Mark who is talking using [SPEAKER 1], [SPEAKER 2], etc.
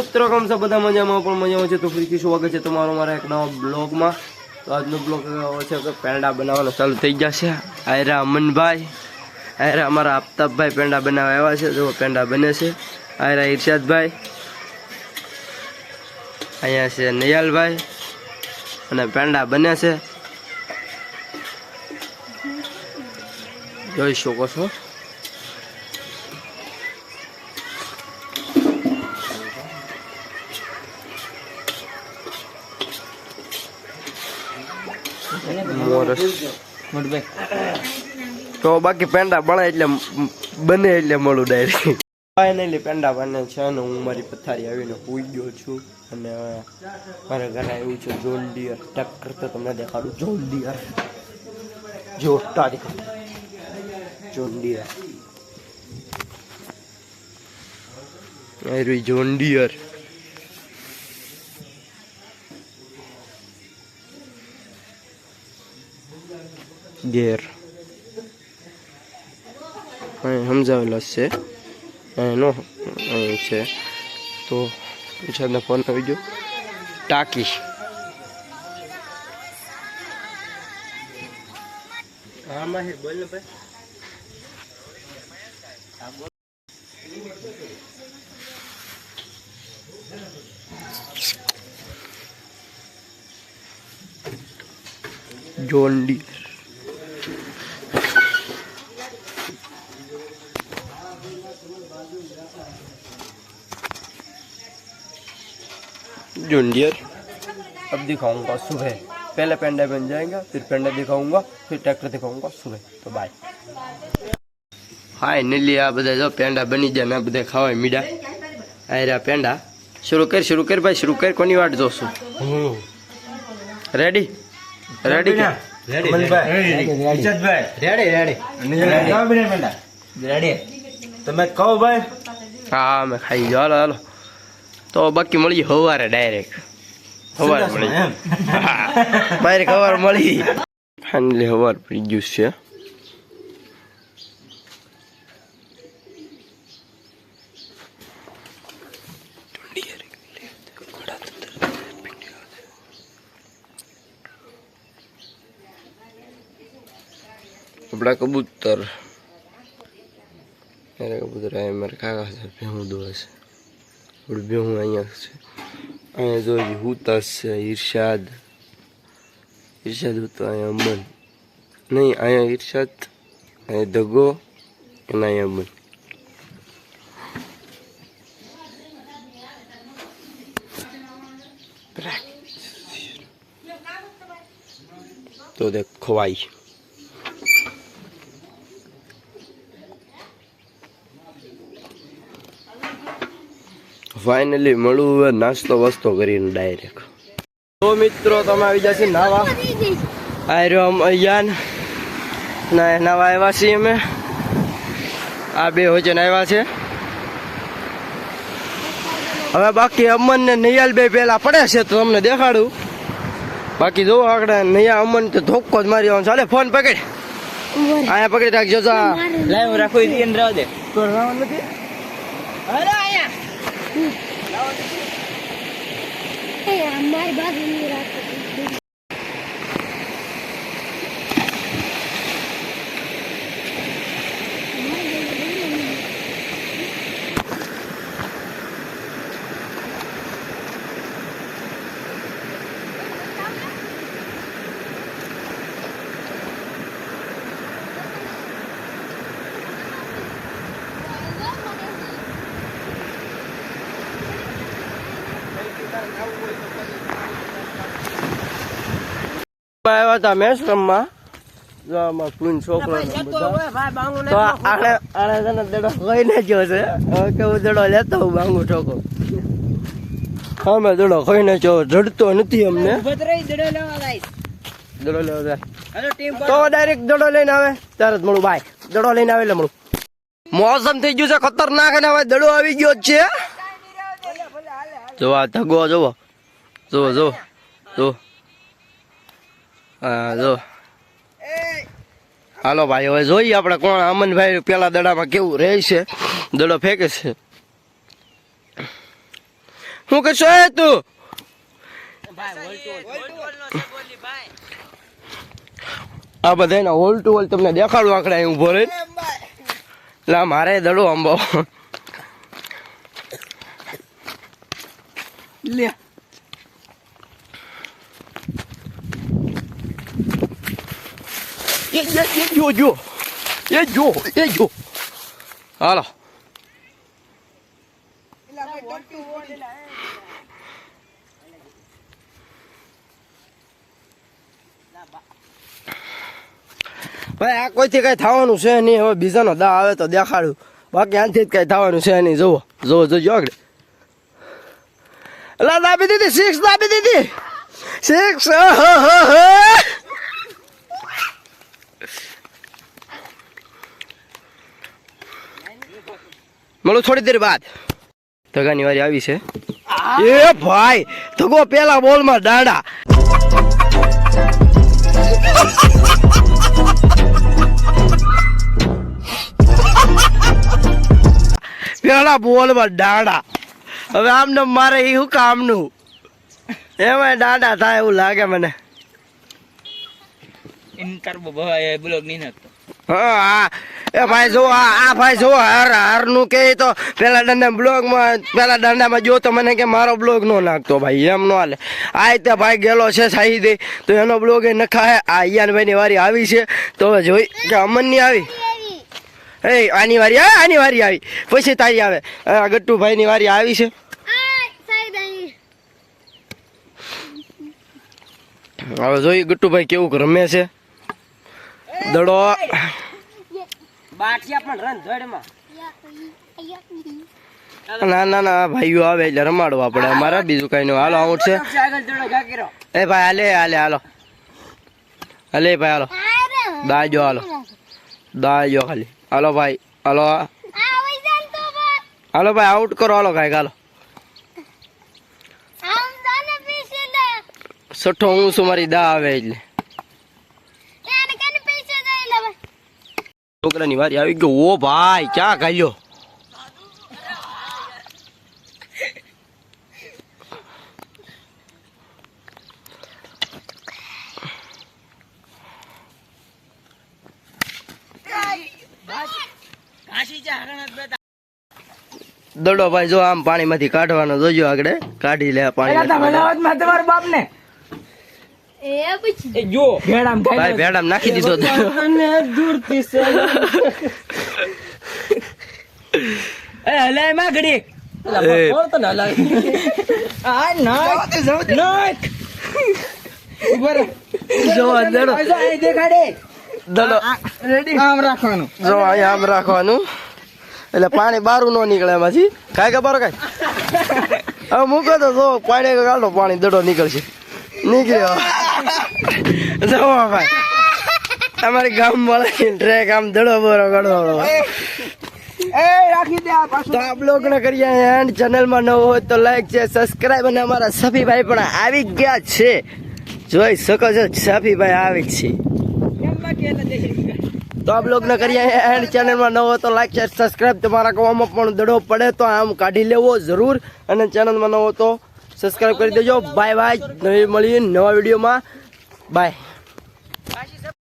[SPEAKER 1] મિત્રો કેમ છો બધા મજામાં પણ મજામાં છે તો ફરીથી સ્વાગત છે તમારો મારા એક નવા બ્લોગમાં। તો આજનો બ્લોગ છે કે પેંડા બનાવવાનો ચાલુ થઈ જશે। આયરા અમનભાઈ આયરા અમારા આફતાબભાઈ પેંડા બનાવવા આવ્યા છે। જો પેંડા બને છે। આયરા ઇરશાદભાઈ અહીંયા છે નિયાલભાઈ અને પેંડા બને છે જોઈ શકો છો। તો બાકી પેંડા બળાય એટલે બને એટલે મળું ડાયરેક્ટ ફાઇનલી પેંડા બને છે અને હું મારી પથારી આવીને સૂઈ ગયો છું અને મારા ઘરે આવ્યું છે જોન ડિયર ટ્રેક્ટર તો તમને દેખાડું જોન ડિયર જો તારીખ જોન ડિયર આવ્યું જોન ડિયર ગેર અહીં સમજાવેલા છે નો અહીં છે તો પૂછાને ફોન આવી ગયો ટાંકી આમાં હે બોલ ને ભાઈ જોન ડિયર जॉन डियर अब दिखाऊंगा सुबह। पहले पेंडा बन जाएगा फिर पेंडा दिखाऊंगा फिर ट्रैक्टर दिखाऊंगा सुबह। तो बाय फाइनली आ बधा जो पेंडा बनी जाए ने बधा खावा मीडा आ रहा पेंडा। शुरू कर भाई शुरू कर कोनी वाट जोशु रेडी रेडी रेडी रेडी તમે કહો ભાઈ હા મેં ખાઈ ગયો હાલો હાલો તો બાકી મળી હવારે ડાયરેક્ટ હવારે મળી મારે હવાર મળી ફાઇનલી હવાર પડી ગયું છે આપણા કબૂતર કબૂતર મારે કાકા છે ભેહું દોડે છે ભેહું અહીંયા છે અહીંયા જોઈ હુતાસ છે ઈર્ષાદ હતો અહીંયા અમન નહીં અહીંયા ઈર્ષાદ અહીંયા દગો અને અહીંયા અમન તો દેખ ખવાઈ फाइनली મળું હવે નાસ્તો વસ્તો કરીને ડાયરેક્ટ। તો મિત્રો તમે આવી જશે નાવા આ રહ્યો અયાન ના નાવા આવ્યા છીએ અમે આ બે હોજન આવ્યા છે। હવે બાકી અમન ને નિયાલ બે પેલા પડે છે તો તમને દેખાડું। બાકી જો આગળ નૈયા અમન તો ધોક્કો જ મારી ચાલે ફોન પકડ આયા પકડી રાખજો લાઈવ રાખો ઈ અંદર રાવ દે તો રાવ નથી અરે આયા हमारी बात नहीं रहा આવ્યા હતા મેચ રમવા જો આમાં પૂન છોકરો તો આને દડો ખાઈને ગયો છે કેવું દડો લેતો હું બાંગુ ઠોકો હા મેં દડો ખાઈને ગયો રડતો નથી અમને દડો લેવા જાય તો ડાયરેક્ટ દડો લઈને આવે ત્યારે જ મળું બાય દડો લઈને આવે એટલે મળું મોસમ થઈ ગયું છે ખતરનાક અને હવે દડો આવી ગયો જ છે જો આ ધગો જોવો જો જો જો હા જો હાલો ભાઈ હવે જોઈએ આપણે કોણ અમનભાઈ પેલા દડામાં કેવું રહે છે દડો ફેંકે છે શું કરશો એ તું આ બધા હોલ ટુ હોલ તમને દેખાડું આંકડા અહીં ઉભો રહી લા મારે દડો આંબો લે જો હાલો ભાઈ આ કોઈથી કઈ થવાનું છે નહીં હવે બીજાનો દા આવે તો દેખાડું બાકી આનથી જ કઈ થવાનું છે નહીં જોવો જોજો આગળ અલા દાબી દીધી 6 દાબી દીધી 6 મળું થોડી દેર બાદ ધગાની વારી આવી છે એ ભાઈ ધગો પેલા બોલમાં દાડા પેલા બોલમાં દાડા હવે આમને મારે એ શું કામનું એમાં દાડા થાય એવું લાગે મને હા એ ભાઈ જો આ ભાઈ જો હાર નું કે તો પેલા દાંડા બ્લોગમાં પેલા દાંડામાં જો તો મને કે મારો બ્લોગ નો નાખતો ભાઈ એમ નો હાલે આ તે ભાઈ ગેલો છે સાહી દે તો એનો બ્લોગ એ નખાય આ ઈયાનભાઈ ની વારી આવી છે તો હવે જોઈ કે અમન ની આવી એ આની વારી આવી પછી તારી આવે ગટ્ટુભાઈ ની વારી આવી છે હવે જોઈ ગટ્ટુભાઈ કેવું રમે છે દડો ના ભાઈઓ આવે એટલે રમાડવા પડે અમારે બીજું કઈ નહીં હાલો આઉટ છે એ ભાઈ હાલો ભાઈ હાલો દાજો ખાલી હાલો ભાઈ હાલો ભાઈ આઉટ કરો હાલો કાંઈક હાલો સઠ્ઠો હું છું મારી દા આવે એટલે છોકરાની વારી આવી ગયો ઓ ભાઈ ક્યાં ગાલ્યો દડો ભાઈ જો આમ પાણી માંથી કાઢવાનો જોજો આગળ કાઢી લે પાણી જો ભેડામ નાખી દીધો આમ રાખવાનું એટલે પાણી બારું ન નીકળે એમાંથી કાંઈ ખબર કઈ હવે મૂકો તો જો પાણી કાઢો પાણી દડો નીકળશે નીકળ્યો ભાઈ અમારી ગામ વાળા ટ્રેક આમ દડો બરો કાઢવાનો તો આપ લોકો ને કરીએ એન્ડ ચેનલમાં નવો હોય તો લાઈક છે સબસ્ક્રાઈબ અને અમારા સફીભાઈ પણ આવી ગયા છે જોઈ શકો છો સફીભાઈ આવી જ છે તો આપ લોકો ને કરીએ એન્ડ ચેનલમાં નવો હોય તો લાઈક છે સબસ્ક્રાઈબ તમારા કવામાં પણ દડો પડે તો આમ કાઢી લેવો જરૂર અને ચેનલમાં નવો તો સબસ્ક્રાઈબ કરી દેજો બાય બાય નવી મળીએ નવા વિડીયોમાં બાય